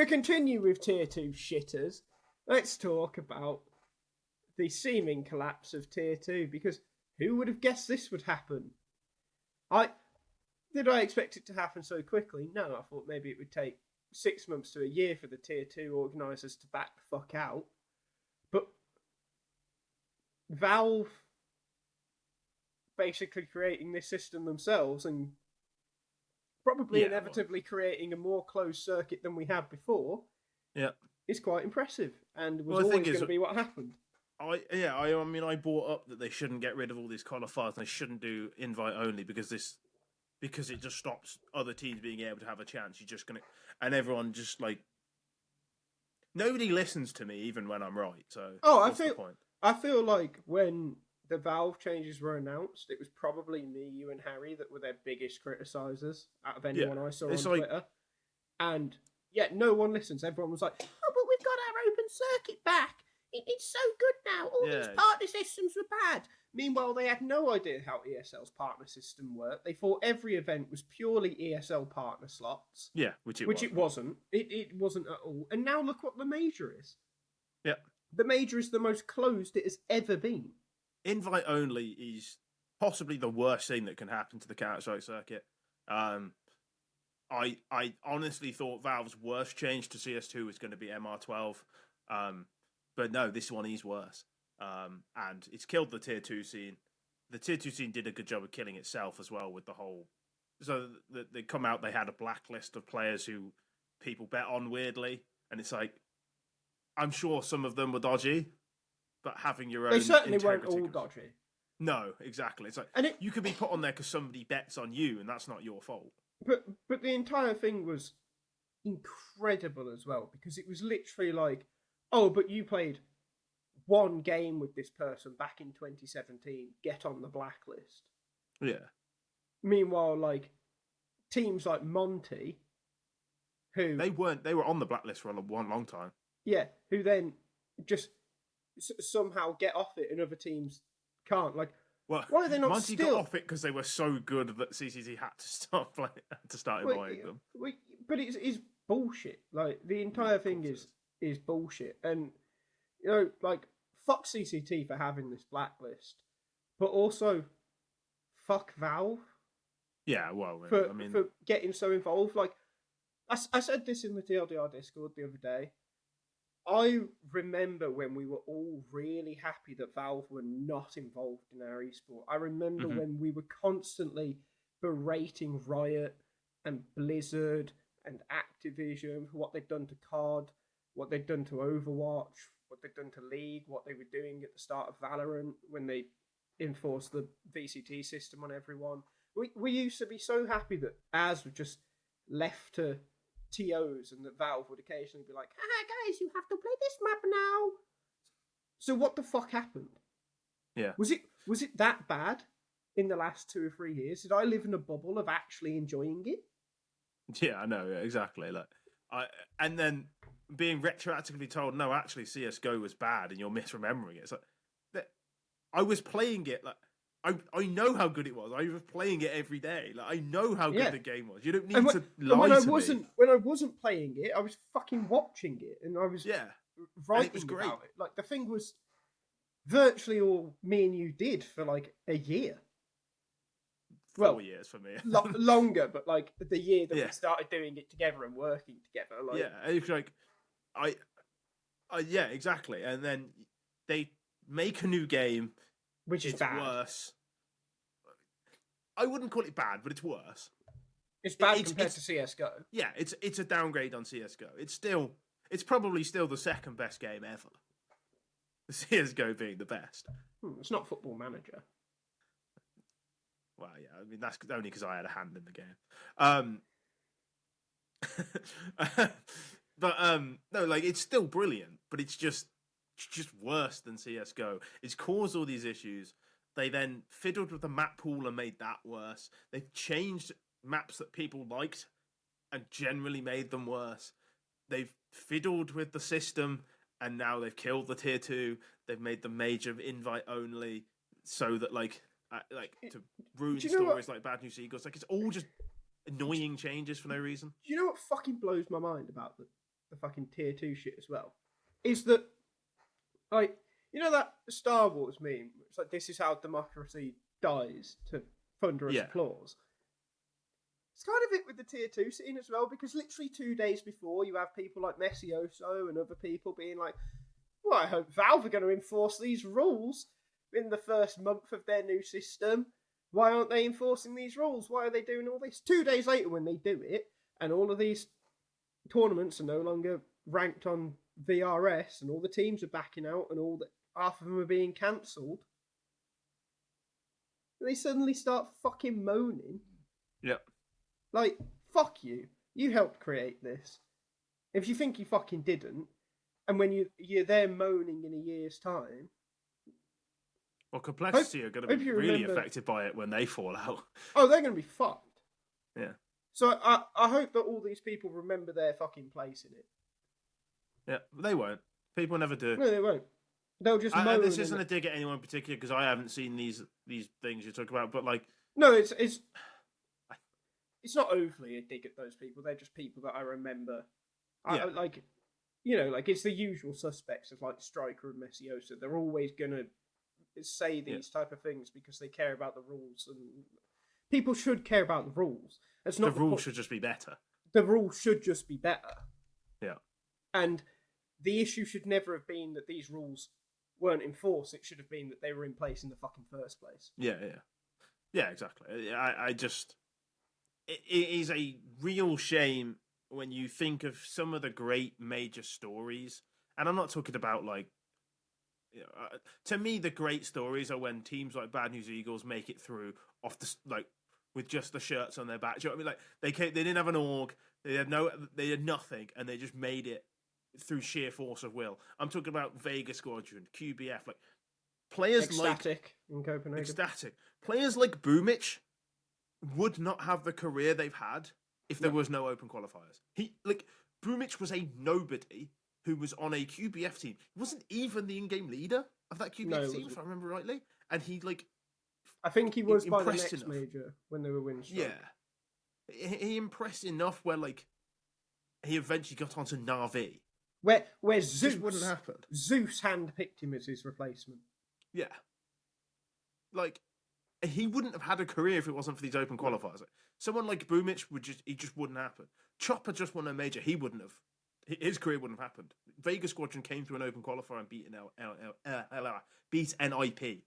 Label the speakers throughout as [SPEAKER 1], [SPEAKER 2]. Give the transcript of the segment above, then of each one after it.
[SPEAKER 1] to continue with Tier 2 shitters, let's talk about the seeming collapse of Tier 2, because who would have guessed this would happen? Did I expect it to happen so quickly? No, I thought maybe it would take 6 months to a year for the Tier 2 organisers to back the fuck out. But Valve basically creating this system themselves and probably inevitably creating a more closed circuit than we had before is quite impressive, and was always going to be what happened.
[SPEAKER 2] I brought up that they shouldn't get rid of all these qualifiers and they shouldn't do invite only because it just stops other teams being able to have a chance. You're just gonna, and everyone just like, nobody listens to me even when I'm right. So
[SPEAKER 1] I feel like when the Valve changes were announced, it was probably me, you, and Harry that were their biggest criticisers out of anyone I saw on Twitter. And yet no one listens. Everyone was like, "Oh, but we've got our open circuit back. It's so good now. All these partner systems were bad." Meanwhile, they had no idea how ESL's partner system worked. They thought every event was purely ESL partner slots.
[SPEAKER 2] Yeah, which it
[SPEAKER 1] wasn't. It wasn't at all. And now look what the major is.
[SPEAKER 2] Yeah.
[SPEAKER 1] The major is the most closed it has ever been.
[SPEAKER 2] Invite only is possibly the worst thing that can happen to the Counter-Strike circuit. I honestly thought Valve's worst change to CS2 was going to be MR12. But no, this one is worse. And it's killed the Tier 2 scene. The Tier 2 scene did a good job of killing itself as well with the whole... So they come out, they had a blacklist of players who people bet on weirdly. And it's like, I'm sure some of them were dodgy, but having your own...
[SPEAKER 1] They certainly weren't all dodgy.
[SPEAKER 2] No, exactly. It's like, you could be put on there because somebody bets on you, and that's not your fault.
[SPEAKER 1] But the entire thing was incredible as well, because it was literally like, oh, but you played one game with this person back in 2017, get on the blacklist.
[SPEAKER 2] Yeah.
[SPEAKER 1] Meanwhile, like, teams like Monty, who...
[SPEAKER 2] They were on the blacklist for a long time.
[SPEAKER 1] Yeah, who then just somehow get off it and other teams can't. Like, why are they not
[SPEAKER 2] Monty got off it because they were so good that CCT had to start inviting them.
[SPEAKER 1] But it's bullshit. Like, the entire thing is bullshit. And, you know, like, fuck CCT for having this blacklist, but also fuck Valve.
[SPEAKER 2] Yeah, well,
[SPEAKER 1] for getting so involved. Like, I said this in the TLDR Discord the other day. I remember when we were all really happy that Valve were not involved in our esport. I remember when we were constantly berating Riot and Blizzard and Activision for what they'd done to COD, what they'd done to Overwatch, what they'd done to League, what they were doing at the start of Valorant when they enforced the VCT system on everyone. We used to be so happy that as were just left to TOs and that Valve would occasionally be like, guys, you have to play this map now. So what the fuck happened?
[SPEAKER 2] Yeah.
[SPEAKER 1] Was it that bad in the last 2 or 3 years? Did I live in a bubble of actually enjoying it?
[SPEAKER 2] Yeah, I know, exactly. Like, and then being retroactively told, no, actually CSGO was bad and you're misremembering it. It's like, I was playing it, like, I know how good it was. I was playing it every day. Like, I know how good the game was. You don't need to lie to me.
[SPEAKER 1] When I wasn't playing it, I was fucking watching it, and I was writing about it. Like, the thing was virtually all me and you did for like a year.
[SPEAKER 2] 4 years for me.
[SPEAKER 1] Longer, but like the year that we started doing it together and working together. Like,
[SPEAKER 2] it's like yeah, exactly. And then they make a new game.
[SPEAKER 1] Which is bad.
[SPEAKER 2] Worse. I wouldn't call it bad, but it's worse.
[SPEAKER 1] It's bad compared to CSGO.
[SPEAKER 2] Yeah, it's a downgrade on CSGO. It's probably still the second best game ever. The CSGO being the best.
[SPEAKER 1] It's not Football Manager.
[SPEAKER 2] Well, yeah, I mean that's only because I had a hand in the game. But no, like it's still brilliant, but it's just worse than CSGO. It's caused all these issues. They then fiddled with the map pool and made that worse. They've changed maps that people liked and generally made them worse. They've fiddled with the system and now they've killed the tier 2. They've made the major invite only so that like to ruin stories like Bad News Eagles. Like, it's all just annoying changes for no reason.
[SPEAKER 1] Do you know what fucking blows my mind about the fucking tier 2 shit as well, is that, like, you know that Star Wars meme? It's like, this is how democracy dies, to thunderous applause. It's kind of it with the tier 2 scene as well, because literally 2 days before, you have people like Messioso and other people being like, well, I hope Valve are going to enforce these rules in the first month of their new system. Why aren't they enforcing these rules? Why are they doing all this? 2 days later, when they do it, and all of these tournaments are no longer ranked on VRS, and all the teams are backing out, and half of them are being cancelled, they suddenly start fucking moaning.
[SPEAKER 2] Yep.
[SPEAKER 1] Like, fuck you. You helped create this. If you think you fucking didn't, and when you're there moaning in a year's time...
[SPEAKER 2] Well, Complexity are going to be really affected by it when they fall out.
[SPEAKER 1] Oh, they're going to be fucked.
[SPEAKER 2] Yeah.
[SPEAKER 1] So I hope that all these people remember their fucking place in it.
[SPEAKER 2] Yeah, they won't. People never do.
[SPEAKER 1] No, they won't. They'll just moan.
[SPEAKER 2] This isn't a dig at anyone in particular, because I haven't seen these things you talk about, but like...
[SPEAKER 1] No, it's not overly a dig at those people. They're just people that I remember.
[SPEAKER 2] Yeah.
[SPEAKER 1] Like, you know, like, it's the usual suspects of, like, Striker and Messiosa. They're always going to say these type of things because they care about the rules, and people should care about the rules. It's not
[SPEAKER 2] the rules should just be better.
[SPEAKER 1] The rules should just be better.
[SPEAKER 2] Yeah.
[SPEAKER 1] And the issue should never have been that these rules weren't enforced. It should have been that they were in place in the fucking first place.
[SPEAKER 2] Yeah, exactly. I just... It is a real shame when you think of some of the great major stories, and I'm not talking about, like, you know, to me, the great stories are when teams like Bad News Eagles make it through off the, like, with just the shirts on their back. Do you know what I mean? Like, they didn't have an org, they had nothing, and they just made it through sheer force of will. I'm talking about Vega Squadron, QBF, like players
[SPEAKER 1] Ecstatic in Copenhagen.
[SPEAKER 2] Ecstatic players like Boomich would not have the career they've had if there was no open qualifiers. Boomich was a nobody who was on a QBF team. He wasn't even the in-game leader of that QBF team, if I remember rightly. And he, like...
[SPEAKER 1] I think he was by the next major when they were winning.
[SPEAKER 2] Yeah. He impressed enough where, like, he eventually got onto Na'Vi.
[SPEAKER 1] Where Zeus...
[SPEAKER 2] wouldn't happen.
[SPEAKER 1] Zeus handpicked him as his replacement.
[SPEAKER 2] Yeah. Like... He wouldn't have had a career if it wasn't for these open qualifiers. Someone like Boomich just wouldn't happen. Chopper just won a major. He wouldn't have. His career wouldn't have happened. Vega Squadron came through an open qualifier and beat NIP.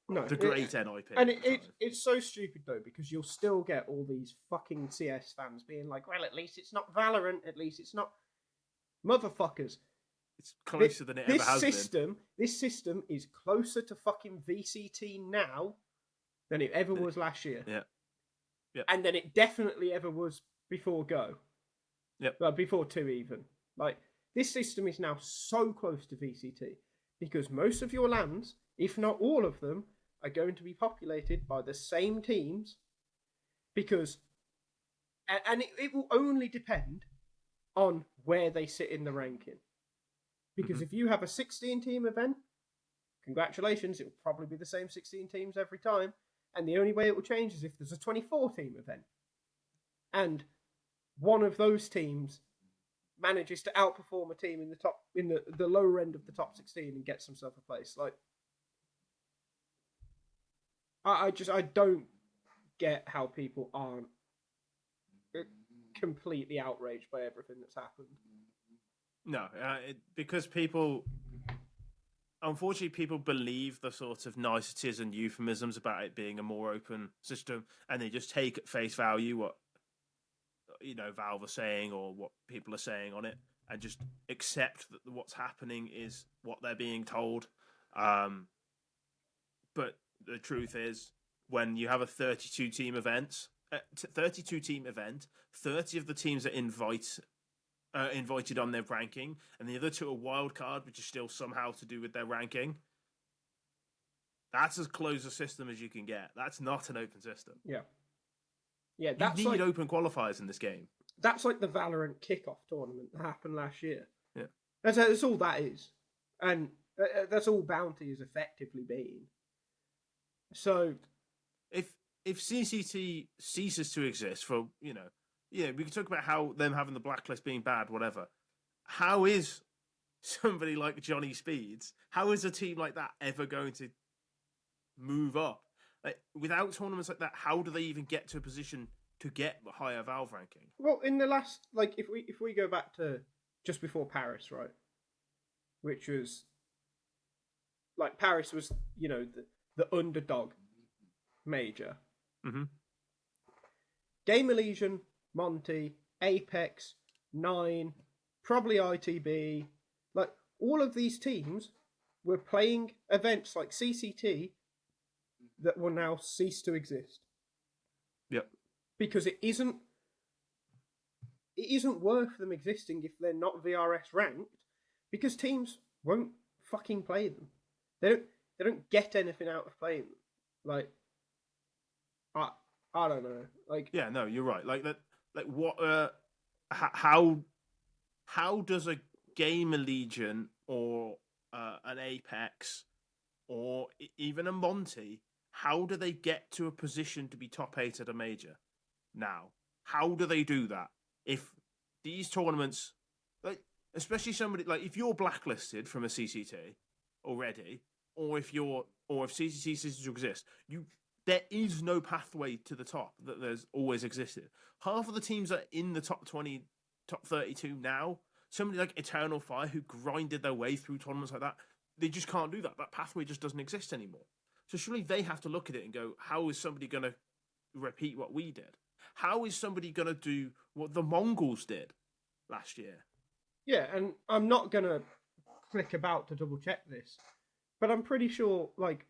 [SPEAKER 1] No,
[SPEAKER 2] the great NIP.
[SPEAKER 1] And it's so stupid though, because you'll still get all these fucking CS fans being like, "Well, at least it's not Valorant. At least it's not." Motherfuckers.
[SPEAKER 2] It's closer than it ever has been.
[SPEAKER 1] This system is closer to fucking VCT now than it ever was last year.
[SPEAKER 2] Yeah.
[SPEAKER 1] And then it definitely ever was before Go.
[SPEAKER 2] Yep.
[SPEAKER 1] Well, before 2 even. Like, this system is now so close to VCT because most of your lands, if not all of them, are going to be populated by the same teams because... And it will only depend on where they sit in the ranking. Because if you have a 16-team event, congratulations, it will probably be the same 16 teams every time. And the only way it will change is if there's a 24-team event. And one of those teams manages to outperform a team in the lower end of the top 16 and gets himself a place. Like, I don't get how people aren't completely outraged by everything that's happened.
[SPEAKER 2] No, because people... Unfortunately, people believe the sort of niceties and euphemisms about it being a more open system, and they just take at face value what, you know, Valve are saying or what people are saying on it, and just accept that what's happening is what they're being told. But the truth is, when you have a 32-team event, 30 of the teams that invited on their ranking, and the other 2 are wild card, which is still somehow to do with their ranking. That's as close a system as you can get. That's not an open system.
[SPEAKER 1] Yeah,
[SPEAKER 2] that's you need open qualifiers in this game.
[SPEAKER 1] That's like the Valorant kickoff tournament that happened last year.
[SPEAKER 2] Yeah,
[SPEAKER 1] that's all that is, and that's all Bounty has effectively been. So,
[SPEAKER 2] if CCT ceases to exist for, you know, we can talk about how them having the blacklist being bad, whatever. how is somebody like Johnny Speeds? How is a team like that ever going to move up? Like, without tournaments like that, how do they even get to a position to get the higher Valve ranking?
[SPEAKER 1] Well, in the last, like, if we go back to just before Paris, right, which was like Paris was, the underdog major.
[SPEAKER 2] Mm-hmm.
[SPEAKER 1] Game Elysian, Monty, Apex, Nine, probably ITB, like all of these teams were playing events like CCT that will now cease to exist.
[SPEAKER 2] Yep.
[SPEAKER 1] Because it isn't worth them existing if they're not VRS ranked, because teams won't fucking play them. They don't get anything out of playing them. Like, I don't know. Like,
[SPEAKER 2] yeah, no, you're right. Like that. Like what? How does a Game Legion or an Apex or even a Monty? How do they get to a position to be top 8 at a major? Now, how do they do that? If these tournaments, like especially somebody like if you're blacklisted from a CCT already, or if CCT systems exist, there is no pathway to the top that there's always existed. Half of the teams are in the top 20, top 32 now. Somebody like Eternal Fire who grinded their way through tournaments like that, they just can't do that. That pathway just doesn't exist anymore. So surely they have to look at it and go, how is somebody going to repeat what we did? How is somebody going to do what the Mongols did last year?
[SPEAKER 1] Yeah, and I'm not going to click about to double check this, but I'm pretty sure, like,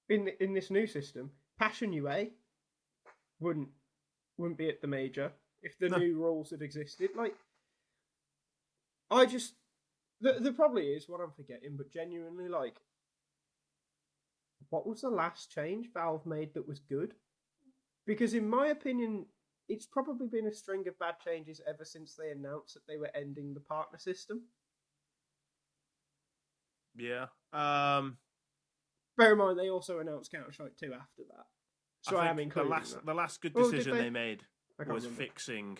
[SPEAKER 1] in this new system, Passion UA wouldn't be at the major if the new rules had existed. Like, there probably is what I'm forgetting, but genuinely, like, what was the last change Valve made that was good? Because in my opinion, it's probably been a string of bad changes ever since they announced that they were ending the partner system.
[SPEAKER 2] Yeah.
[SPEAKER 1] Bear in mind, they also announced Counter-Strike 2 after that. So I am including
[SPEAKER 2] the last good decision they made was
[SPEAKER 1] remember.
[SPEAKER 2] fixing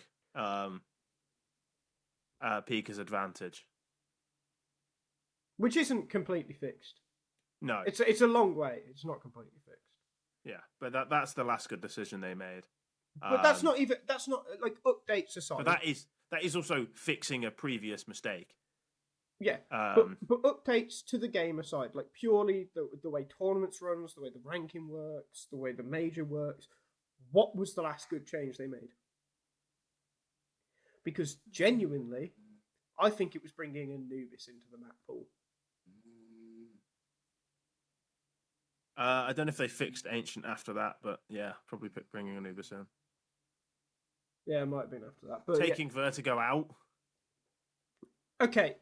[SPEAKER 2] Pika's advantage.
[SPEAKER 1] Which isn't completely fixed.
[SPEAKER 2] No.
[SPEAKER 1] It's a long way. It's not completely fixed.
[SPEAKER 2] Yeah, but that's the last good decision they made.
[SPEAKER 1] But that's not like updates aside.
[SPEAKER 2] But that is also fixing a previous mistake.
[SPEAKER 1] Yeah, but updates to the game aside, like purely the way tournaments runs, the way the ranking works, the way the major works, what was the last good change they made? Because genuinely, I think it was bringing Anubis into the map pool.
[SPEAKER 2] I don't know if they fixed Ancient after that, but yeah, probably bringing Anubis in.
[SPEAKER 1] Yeah, it might have been after that. But
[SPEAKER 2] taking Vertigo out.
[SPEAKER 1] Okay,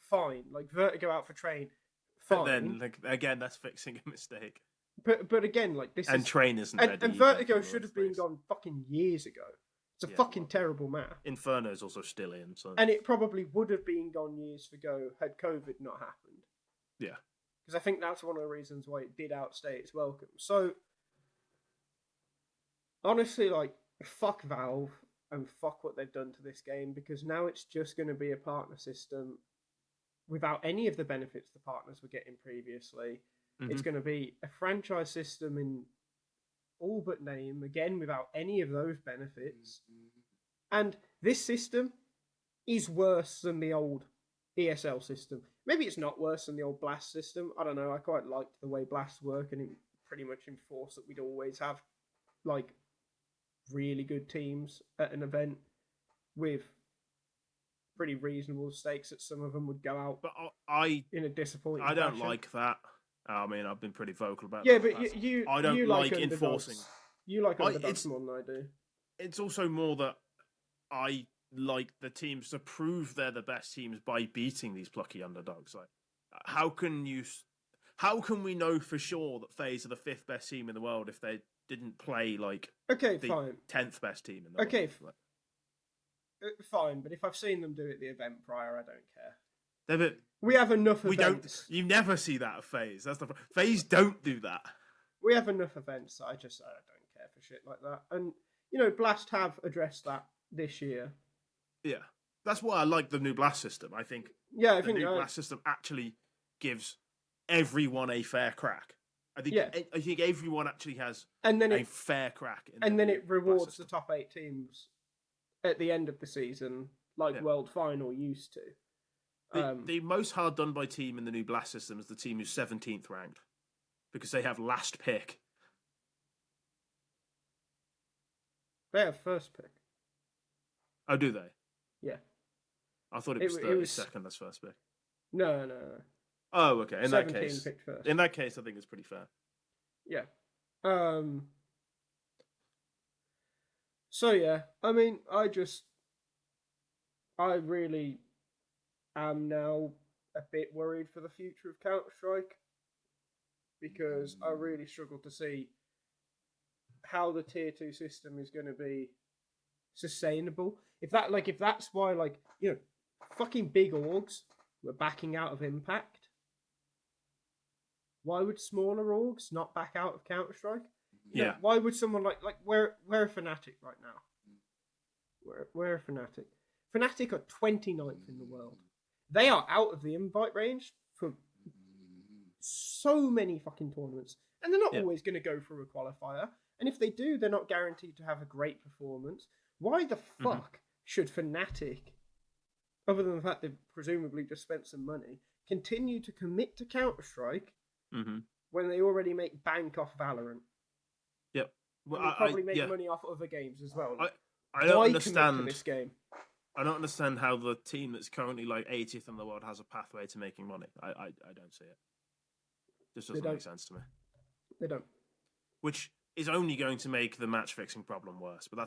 [SPEAKER 1] fine. Like Vertigo out for Train, fine.
[SPEAKER 2] But then again, that's fixing a mistake.
[SPEAKER 1] But again, like this
[SPEAKER 2] and Train isn't ready.
[SPEAKER 1] And Vertigo should have been gone fucking years ago. It's a fucking terrible map.
[SPEAKER 2] Inferno is also still in, so
[SPEAKER 1] and it probably would have been gone years ago had COVID not happened.
[SPEAKER 2] Yeah.
[SPEAKER 1] Because I think that's one of the reasons why it did outstay its welcome. So, honestly, like, fuck Valve and fuck what they've done to this game, because now it's just going to be a partner system without any of the benefits the partners were getting previously. Mm-hmm. It's going to be a franchise system in all but name, again, without any of those benefits. Mm-hmm. And this system is worse than the old ESL system. Maybe it's not worse than the old Blast system. I don't know. I quite liked the way Blasts work, and it pretty much enforced that we'd always have, like, really good teams at an event with pretty reasonable stakes that some of them would go out.
[SPEAKER 2] But
[SPEAKER 1] in a disappointing
[SPEAKER 2] I don't
[SPEAKER 1] fashion.
[SPEAKER 2] Like that. I mean, I've been pretty vocal about
[SPEAKER 1] that.
[SPEAKER 2] Yeah,
[SPEAKER 1] but
[SPEAKER 2] I don't
[SPEAKER 1] you
[SPEAKER 2] like
[SPEAKER 1] underdogs.
[SPEAKER 2] enforcing.
[SPEAKER 1] You like underdogs more than I do.
[SPEAKER 2] It's also more that I like the teams to prove they're the best teams by beating these plucky underdogs. Like, how can we know for sure that FaZe are the 5th best team in the world if they didn't play like the 10th best team in the world?
[SPEAKER 1] Fine, but if I've seen them do it the event prior, I don't care.
[SPEAKER 2] But
[SPEAKER 1] we have enough events.
[SPEAKER 2] You never see that at FaZe. FaZe don't do that.
[SPEAKER 1] We have enough events that I don't care for shit like that. And Blast have addressed that this year.
[SPEAKER 2] Yeah. That's why I like the new blast system. I think
[SPEAKER 1] Yeah, I
[SPEAKER 2] the
[SPEAKER 1] think
[SPEAKER 2] new blast system actually gives everyone a fair crack. I think everyone actually has
[SPEAKER 1] and then
[SPEAKER 2] a fair crack.
[SPEAKER 1] And then it rewards the top 8 teams at the end of the season, like World Final used to.
[SPEAKER 2] The most hard done by team in the new blast system is the team who's 17th ranked, because they have last pick.
[SPEAKER 1] They have first pick.
[SPEAKER 2] Oh, do they?
[SPEAKER 1] Yeah.
[SPEAKER 2] I thought it was second as first pick.
[SPEAKER 1] No.
[SPEAKER 2] Oh, okay. In that case,
[SPEAKER 1] picked first.
[SPEAKER 2] In that case, I think it's pretty fair.
[SPEAKER 1] Yeah. So yeah, I mean, I really am now a bit worried for the future of Counter-Strike, because I really struggle to see how the tier 2 system is going to be sustainable. If that's why, like, you know, fucking big orgs were backing out of Impact, why would smaller orgs not back out of Counter-Strike? You know, why would someone like we're a Fnatic right now? We're a Fnatic. Fnatic are 29th in the world. They are out of the invite range for so many fucking tournaments, and they're not always going to go through a qualifier. And if they do, they're not guaranteed to have a great performance. Why the fuck should Fnatic, other than the fact they've presumably just spent some money, continue to commit to Counter-Strike when they already make bank off Valorant?
[SPEAKER 2] Yep. Well,
[SPEAKER 1] and they probably make money off other games as well.
[SPEAKER 2] I don't understand
[SPEAKER 1] commit to this game?
[SPEAKER 2] I don't understand how the team that's currently like 80th in the world has a pathway to making money. I don't see it. This doesn't make sense to me.
[SPEAKER 1] They don't.
[SPEAKER 2] Which is only going to make the match fixing problem worse. But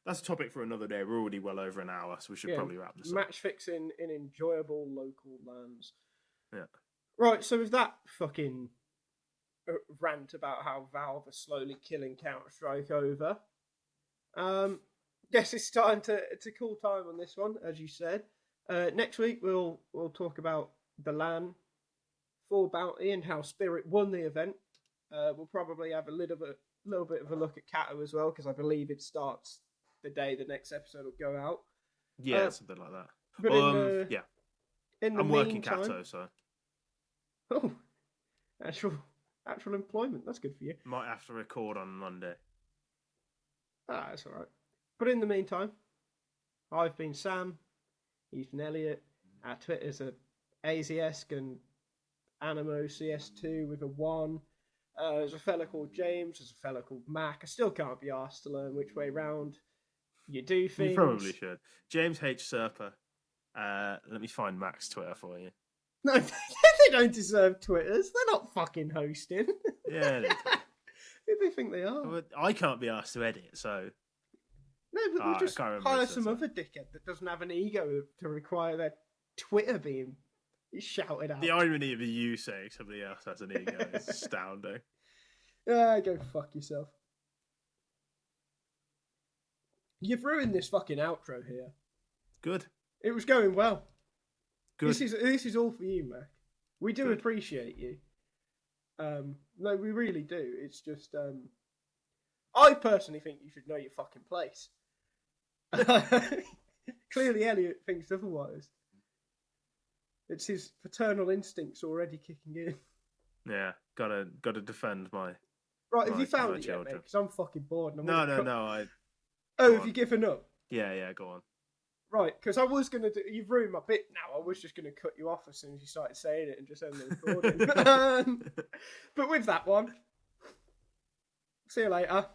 [SPEAKER 2] that's a topic for another day. We're already well over an hour, so we should probably wrap this up.
[SPEAKER 1] Match fixing in enjoyable local lands.
[SPEAKER 2] Yeah.
[SPEAKER 1] Right, so with that fucking rant about how Valve are slowly killing Counter-Strike over, guess it's time to call time on this one, as you said. Next week we'll talk about the LAN for Bounty and how Spirit won the event. We'll probably have a little bit of a look at Kato as well, because I believe it starts the day the next episode will go out.
[SPEAKER 2] Yeah, something like that.
[SPEAKER 1] But
[SPEAKER 2] I'm working Kato, so
[SPEAKER 1] actual employment. That's good for you.
[SPEAKER 2] Might have to record on Monday.
[SPEAKER 1] That's all right. But in the meantime, I've been Sam. He's been Elliot. Our Twitters are AZESC and Animo CS2 with a 1. There's a fella called James. There's a fella called Mac. I still can't be asked to learn which way round you do things.
[SPEAKER 2] You probably should. James H. Serpa. Let me find Mac's Twitter for you.
[SPEAKER 1] No, they don't deserve Twitters. They're not fucking hosting.
[SPEAKER 2] Yeah, they do.
[SPEAKER 1] Who do they think they are?
[SPEAKER 2] Well, I can't be asked to edit, so...
[SPEAKER 1] No, but we'll just hire some other dickhead that doesn't have an ego to require their Twitter being shouted out.
[SPEAKER 2] The irony of you saying somebody else has an ego is astounding.
[SPEAKER 1] Go fuck yourself. You've ruined this fucking outro here.
[SPEAKER 2] Good.
[SPEAKER 1] It was going well.
[SPEAKER 2] Good.
[SPEAKER 1] This is all for you, Mac. We do appreciate you. No, we really do. It's just I personally think you should know your fucking place. Clearly Elliot thinks otherwise. It's his paternal instincts already kicking in.
[SPEAKER 2] Yeah, gotta defend my...
[SPEAKER 1] Right, have you found it yet, mate? Because I'm fucking bored. And
[SPEAKER 2] No.
[SPEAKER 1] Have you given up?
[SPEAKER 2] Yeah, go on.
[SPEAKER 1] Right, because I was going to do... You've ruined my bit now. I was just going to cut you off as soon as you started saying it and just end the recording. But with that one, see you later.